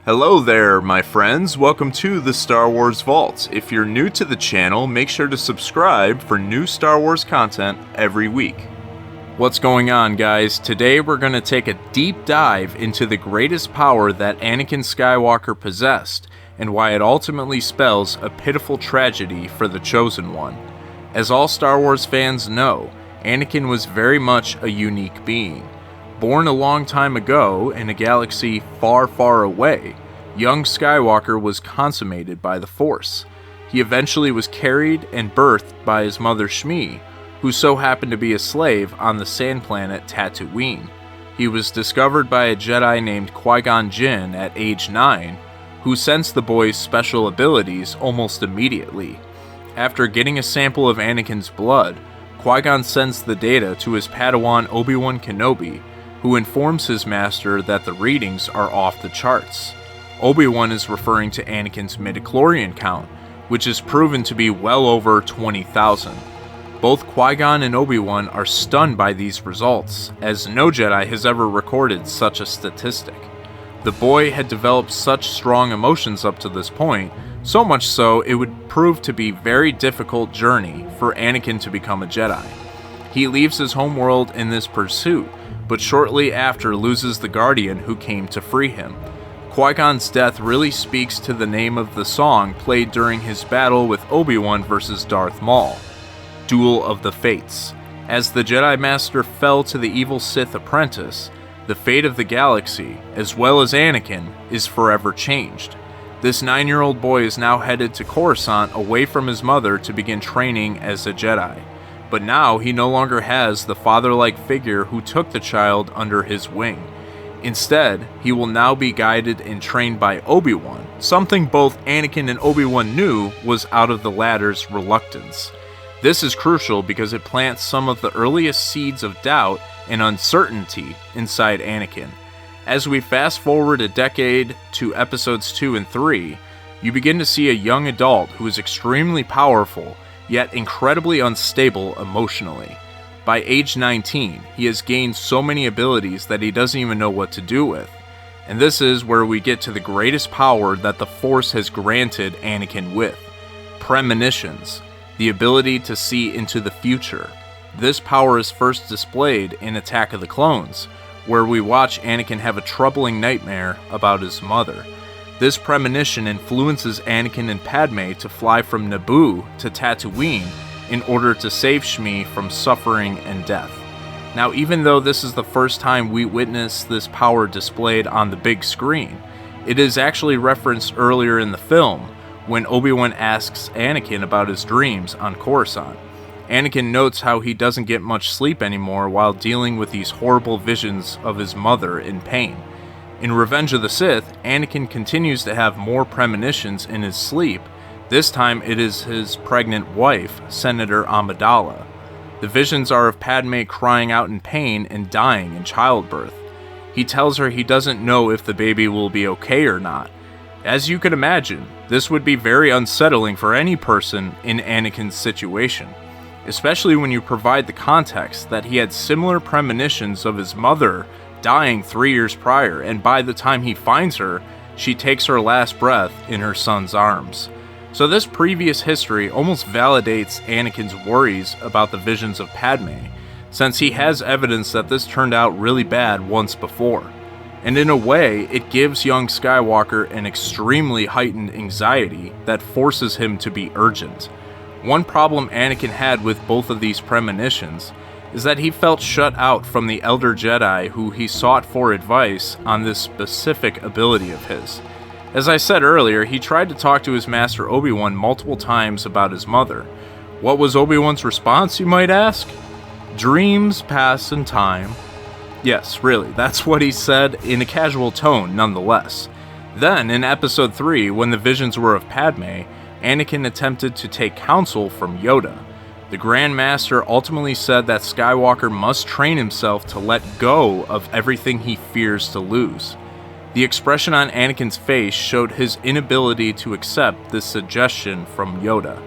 Hello there, my friends. Welcome to the Star Wars Vault. If you're new to the channel, make sure to subscribe for new Star Wars content every week. What's going on, guys? Today we're going to take a deep dive into the greatest power that Anakin Skywalker possessed, and why it ultimately spells a pitiful tragedy for the Chosen One. As all Star Wars fans know, Anakin was very much a unique being. Born a long time ago in a galaxy far, far away, young Skywalker was consummated by the Force. He eventually was carried and birthed by his mother Shmi, who so happened to be a slave on the sand planet Tatooine. He was discovered by a Jedi named Qui-Gon Jinn at age 9, who sensed the boy's special abilities almost immediately. After getting a sample of Anakin's blood, Qui-Gon sends the data to his Padawan Obi-Wan Kenobi, who informs his master that the readings are off the charts. Obi-Wan is referring to Anakin's midichlorian count, which is proven to be well over 20,000. Both Qui-Gon and Obi-Wan are stunned by these results, as no Jedi has ever recorded such a statistic. The boy had developed such strong emotions up to this point, so much so it would prove to be a very difficult journey for Anakin to become a Jedi. He leaves his homeworld in this pursuit, but shortly after loses the Guardian who came to free him. Qui-Gon's death really speaks to the name of the song played during his battle with Obi-Wan versus Darth Maul, Duel of the Fates. As the Jedi Master fell to the evil Sith apprentice, the fate of the galaxy, as well as Anakin, is forever changed. This 9-year-old boy is now headed to Coruscant away from his mother to begin training as a Jedi. But now he no longer has the father-like figure who took the child under his wing. Instead, he will now be guided and trained by Obi-Wan, something both Anakin and Obi-Wan knew was out of the latter's reluctance. This is crucial because it plants some of the earliest seeds of doubt and uncertainty inside Anakin. As we fast forward a decade to episodes 2 and 3, you begin to see a young adult who is extremely powerful, yet incredibly unstable emotionally. By age 19, he has gained so many abilities that he doesn't even know what to do with. And this is where we get to the greatest power that the Force has granted Anakin with: premonitions, the ability to see into the future. This power is first displayed in Attack of the Clones, where we watch Anakin have a troubling nightmare about his mother. This premonition influences Anakin and Padme to fly from Naboo to Tatooine in order to save Shmi from suffering and death. Now, even though this is the first time we witness this power displayed on the big screen, it is actually referenced earlier in the film when Obi-Wan asks Anakin about his dreams on Coruscant. Anakin notes how he doesn't get much sleep anymore while dealing with these horrible visions of his mother in pain. In Revenge of the Sith, Anakin continues to have more premonitions in his sleep. This time it is his pregnant wife, Senator Amidala. The visions are of Padme crying out in pain and dying in childbirth. He tells her he doesn't know if the baby will be okay or not. As you can imagine, this would be very unsettling for any person in Anakin's situation, especially when you provide the context that he had similar premonitions of his mother dying 3 years prior, and by the time he finds her, she takes her last breath in her son's arms. So this previous history almost validates Anakin's worries about the visions of Padme, since he has evidence that this turned out really bad once before. And in a way, it gives young Skywalker an extremely heightened anxiety that forces him to be urgent. One problem Anakin had with both of these premonitions is that he felt shut out from the elder Jedi who he sought for advice on this specific ability of his. As I said earlier, he tried to talk to his master Obi-Wan multiple times about his mother. What was Obi-Wan's response, you might ask? Dreams pass in time. Yes, really, that's what he said, in a casual tone nonetheless. Then, in Episode 3, when the visions were of Padme, Anakin attempted to take counsel from Yoda. The Grand Master ultimately said that Skywalker must train himself to let go of everything he fears to lose. The expression on Anakin's face showed his inability to accept this suggestion from Yoda.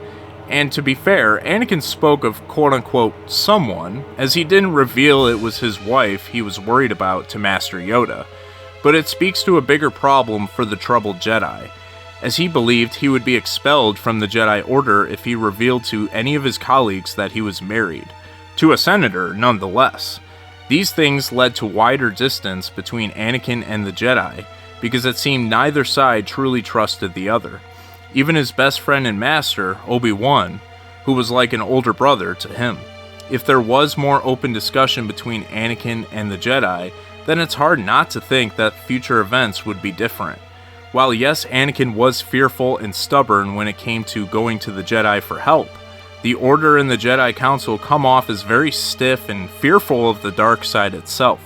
And to be fair, Anakin spoke of quote-unquote someone, as he didn't reveal it was his wife he was worried about to Master Yoda. but it speaks to a bigger problem for the troubled Jedi, as he believed he would be expelled from the Jedi Order if he revealed to any of his colleagues that he was married, to a senator nonetheless. These things led to wider distance between Anakin and the Jedi, because it seemed neither side truly trusted the other. Even his best friend and master, Obi-Wan, who was like an older brother to him. If there was more open discussion between Anakin and the Jedi, then it's hard not to think that future events would be different. While yes, Anakin was fearful and stubborn when it came to going to the Jedi for help, the Order and the Jedi Council come off as very stiff and fearful of the dark side itself.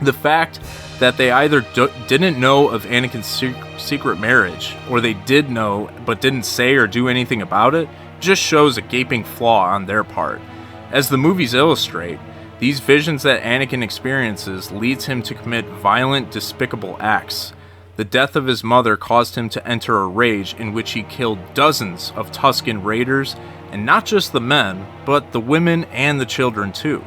The fact that they either didn't know of Anakin's secret marriage, or they did know but didn't say or do anything about it, just shows a gaping flaw on their part. As the movies illustrate, these visions that Anakin experiences leads him to commit violent, despicable acts. The death of his mother caused him to enter a rage in which he killed dozens of Tusken Raiders, and not just the men, but the women and the children too.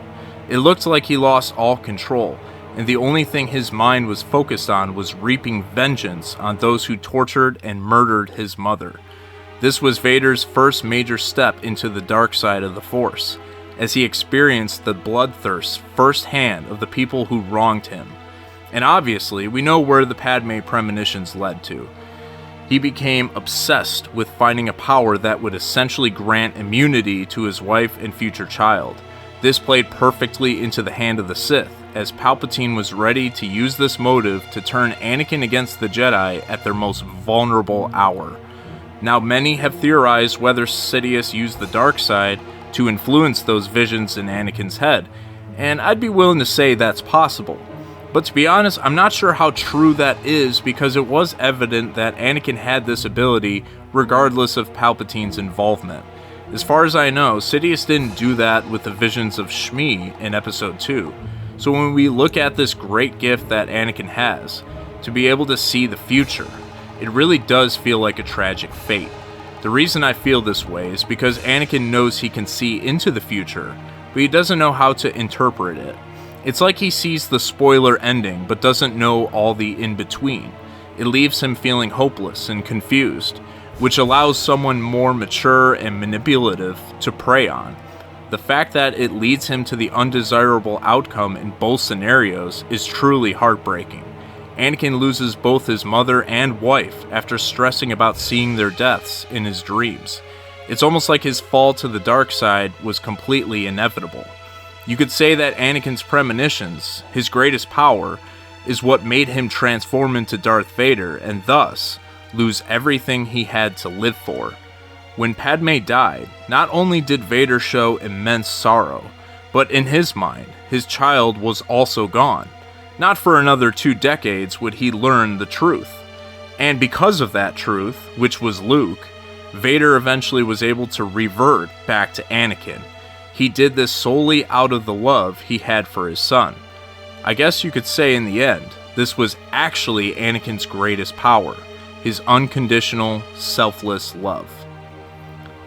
It looked like he lost all control, and the only thing his mind was focused on was reaping vengeance on those who tortured and murdered his mother. This was Vader's first major step into the dark side of the Force, as he experienced the bloodthirst firsthand of the people who wronged him. And obviously, we know where the Padme premonitions led to. He became obsessed with finding a power that would essentially grant immunity to his wife and future child. This played perfectly into the hand of the Sith, as Palpatine was ready to use this motive to turn Anakin against the Jedi at their most vulnerable hour. Now, many have theorized whether Sidious used the dark side to influence those visions in Anakin's head, and I'd be willing to say that's possible. But to be honest, I'm not sure how true that is, because it was evident that Anakin had this ability regardless of Palpatine's involvement. As far as I know, Sidious didn't do that with the visions of Shmi in Episode 2. So when we look at this great gift that Anakin has, to be able to see the future, it really does feel like a tragic fate. The reason I feel this way is because Anakin knows he can see into the future, but he doesn't know how to interpret it. It's like he sees the spoiler ending, but doesn't know all the in-between. It leaves him feeling hopeless and confused, which allows someone more mature and manipulative to prey on. The fact that it leads him to the undesirable outcome in both scenarios is truly heartbreaking. Anakin loses both his mother and wife after stressing about seeing their deaths in his dreams. It's almost like his fall to the dark side was completely inevitable. You could say that Anakin's premonitions, his greatest power, is what made him transform into Darth Vader and thus lose everything he had to live for. When Padme died, not only did Vader show immense sorrow, but in his mind, his child was also gone. Not for another 2 decades would he learn the truth. And because of that truth, which was Luke, Vader eventually was able to revert back to Anakin. He did this solely out of the love he had for his son. I guess you could say in the end, this was actually Anakin's greatest power, his unconditional, selfless love.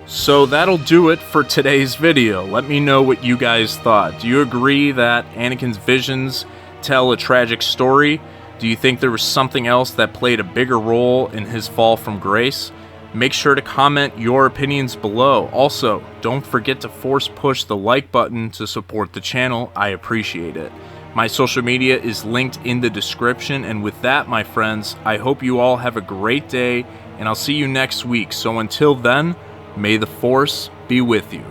So that'll do it for today's video. Let me know what you guys thought. Do you agree that Anakin's visions tell a tragic story? Do you think there was something else that played a bigger role in his fall from grace? Make sure to comment your opinions below. Also, don't forget to force push the like button to support the channel. I appreciate it. My social media is linked in the description, and with that, my friends, I hope you all have a great day, and I'll see you next week. So until then, may the Force be with you.